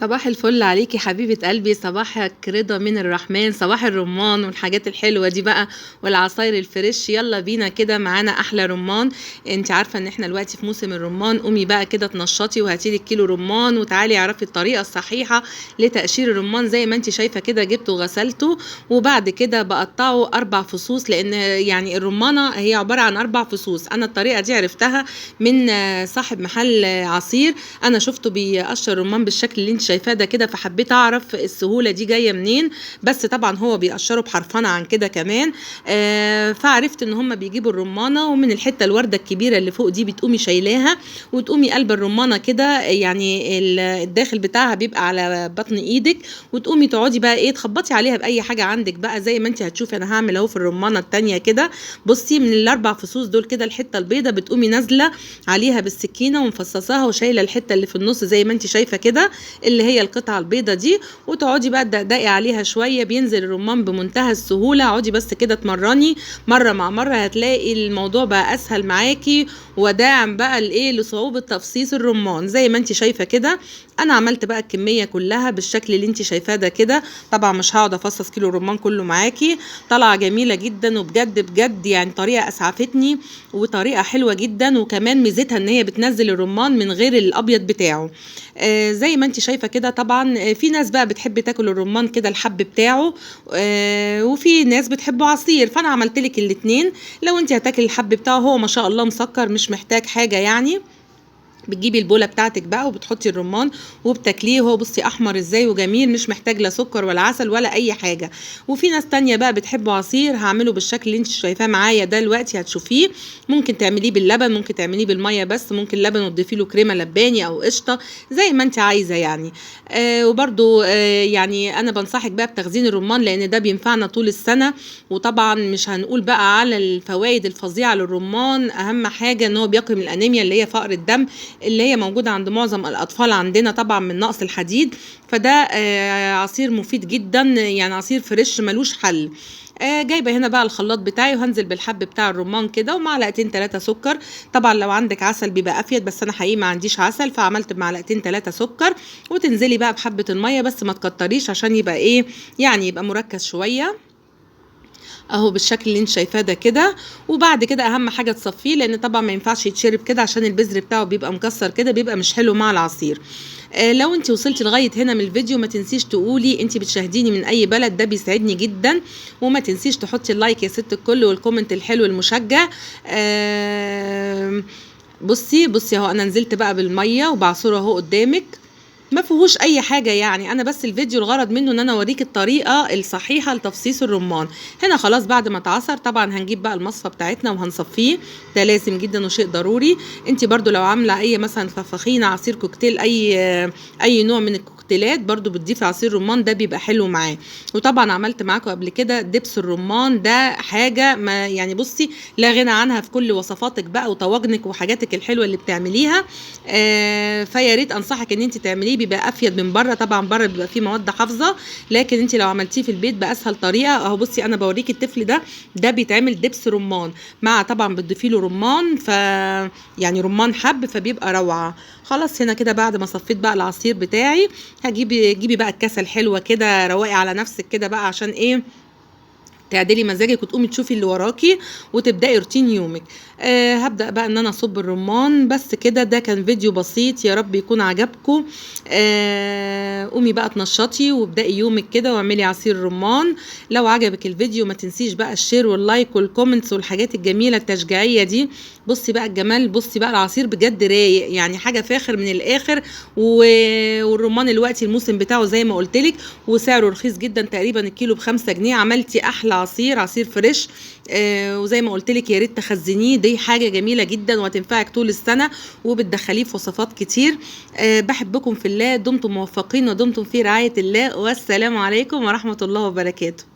صباح الفل عليكِ حبيبة قلبي، صباحك رضا من الرحمن، صباح الرمان والحاجات الحلوة دي بقى والعصاير الفريش، يالّا بينا كده معانا أحلى رمان. أنتِ عارفة إن إحنا دلوقتي في موسم الرمان، قومي بقى كده اتنشطي وهاتي لِك كيلو رمان وتعالي اعرفي الطريقة الصحيحة لتقشير الرمان. زي ما أنتِ شايفة كده جبته وغسلته وبعد كده باقطّعه 4 فصوص، لإن يعني الرمانة هي عبارة عن 4 فصوص. أنا الطريقة دي عرفتها من صاحب محل عصير، أنا شُفته بيقشّر رمان بالشكل اللي أنتِ شايفاه ده كده، فحبيت أعرف السهولة دي جاية منين. بس طبعًا هو بيقشّره بحرفنة عن كده كمان. فعرفت إن هُم بيجيبوا الرمانة ومن الحتة الوردة الكبيرة اللي فوق دي بتقومي شايلاها وتقومي قالبة الرمانة كده، يعني الداخل بتاعها بيبقى على بطن إيدِك، وتقومي تقعدي بقى إيه تخبّطي عليها بأي حاجة عندِك بقى زي ما أنتِ هتشوفي. أنا هاعمل أهو في الرمانة التانية كده، بُصّي من ال4 فصوص دول كده الحتة البيضا بتقومي نازلة عليها بالسكينة ومفصصاها وشايلة الحتة اللي في النُص زي ما أنتِ شايفة كده، اللي هي القطعة البيضا دي، وتقعدي بقى تدقدقي عليها شوية بينزل الرمان بمنتهى السهولة. اقعدي بس كده اتمرّني مرّة مع مرّة هتلاقي الموضوع بقى أسهل معاكِ وداعم بقى لصعوبة تفصيص الرمان. زي ما أنتِ شايفة كده أنا عملت بقى الكمية كلّها بالشكل اللي أنتِ شايفاه ده كده. طبعًا مش هاقعد أفصّص كيلو الرمان كلّه معاكِ، طالعة جميلة جدًا وبجد بجد يعني طريقة أسعفتني وطريقة حلوة جدًا، وكمان ميزتها إن هي بتنزّل الرمان من غير الأبيض بتاعه. زي ما أنتِ شايفة كده طبعًا في ناس بقى بتحب تاكل الرمان كده الحب بتاعه، وفي ناس بتحبه عصير، فأنا عملت لِك الاتنين. لو أنتِ هتاكلي الحب بتاعه هو ما شاء الله مسكّر مش محتاج حاجة يعني، بتجيبي البولة بتاعتِك بقى وبتحطي الرمان وبتاكليه، وهو بُصّي أحمر إزاي وجميل مش محتاج لا سكر ولا عسل ولا أي حاجة. وفي ناس تانية بقى بتحبه عصير، هاعمله بالشكل اللي أنتِ شايفاه معايا ده دلوقتي هتشوفيه. ممكن تعمليه باللبن، ممكن تعمليه بالمَيّة بس، ممكن لبن وتضيفي له كريمة لباني أو قشطة زي ما أنتِ عايزة يعني. وبرضه يعني أنا بانصحِك بقى بتخزين الرمان لإن ده بينفعنا طول السنة. وطبعًا مش هنقول بقى على الفوايد الفظيعة للرمان، أهم حاجة إن هو بيقي من الأنيميا اللي هي فقر الدم، اللي هي موجودة عند معظم الأطفال عندنا طبعًا من نقص الحديد. فده عصير مفيد جدًا، يعني عصير فريش مالوش حل. جايبة هنا بقى الخلاط بتاعي وهانزل بالحب بتاع الرمان كده ومعلقتين 3 سكر. طبعًا لو عندِك عسل بيبقى أفيد، بس أنا حقيقي ما عنديش عسل فعملت بمعلقتين 3 سكر. وتنزلي بقى بحبة المَيّة بس ما تكتريش عشان يبقى إيه، يعني يبقى مركز شوية. أهو بالشكل اللي أنتِ شايفاه ده كده. وبعد كده أهم حاجة تصفّيه لإن طبعًا ما ينفعش يتشرب كده عشان البذر بتاعه بيبقى مكسّر كده، بيبقى مش حلو مع العصير. لو أنتِ وصلتِ لغاية هنا من الفيديو ما تنسيش تقولي أنتِ بتشاهديني من أي بلد، ده بيسعدني جدًا. وما تنسيش تحطّي اللايك يا ست الكل والكومنت الحلو المشجّع. بُصّي أهو أنا نزلت بقى بالمَيّة وباعصره أهو قدّامِك، ما فيهوش أي حاجة يعني، أنا بس الفيديو الغرض منه إن أنا أوريكِ الطريقة الصحيحة لتفصيص الرمان. هنا خلاص بعد ما اتعصر طبعًا هنجيب بقى المصفى بتاعتنا وهنصفيه، ده لازم جدًا وشيء ضروري. أنتِ برضه لو عاملة أي مثلًا فخفخينة، عصير كوكتيل، أي نوع من الكوكتيلات برضه بتضيفي عصير رمان ده بيبقى حلو معاه. وطبعًا عملت معاكم قبل كده دبس الرمان، ده حاجة ما يعني بُصّي لا غنى عنها في كل وصفاتِك بقى وطواجنِك وحاجاتِك الحلوة اللي بتعمليها. فيا ريت أنصحِك إن أنتِ تعمليه، بيبقى أفيد من برّه، طبعًا برّه بيبقى فيه مواد حافظة، لكن أنتِ لو عملتيه في البيت بأسهل طريقة أهو بُصّي أنا باوريكِ الطفل ده بيتعمل دبس رمان، مع طبعًا بتضيفي له رمان يعني رمان حَب فبيبقى روعة. خلاص هنا كده بعد ما صفيت بقى العصير بتاعي جيبي بقى الكاسة الحلوة كده، روّقي على نفسِك كده بقى عشان إيه، تعدلي مزاجِك وتقومي تشوفي اللي وراكِ وتبدئي روتين يومِك. هابدأ بقى إن أنا أصُب الرمان بس كده، ده كان فيديو بسيط يا رب يكون عجبكم. قومي بقى اتنشطي وابدئي يومِك كده واعملي عصير رمان. لو عجبِك الفيديو ما تنسيش بقى الشير واللايك والكومنتس والحاجات الجميلة التشجيعية دي. بُصّي بقى الجمال، بُصّي بقى العصير بجد رايق، يعني حاجة فاخر من الآخر. والرمان دلوقتي الموسم بتاعه زي ما قُلت لِك وسعره رخيص جدًا، تقريبًا الكيلو ب5 جنيه، عملتِ أحلى عصير فريش. وزي ما قُلت لِك يا ريت تخزّنيه، دي حاجة جميلة جدًا وهتنفعِك طول السنة وبتدخّليه في وصفات كتير. باحبكم في الله، دمتم موفقين ودمتم في رعاية الله، والسلام عليكم ورحمة الله وبركاته.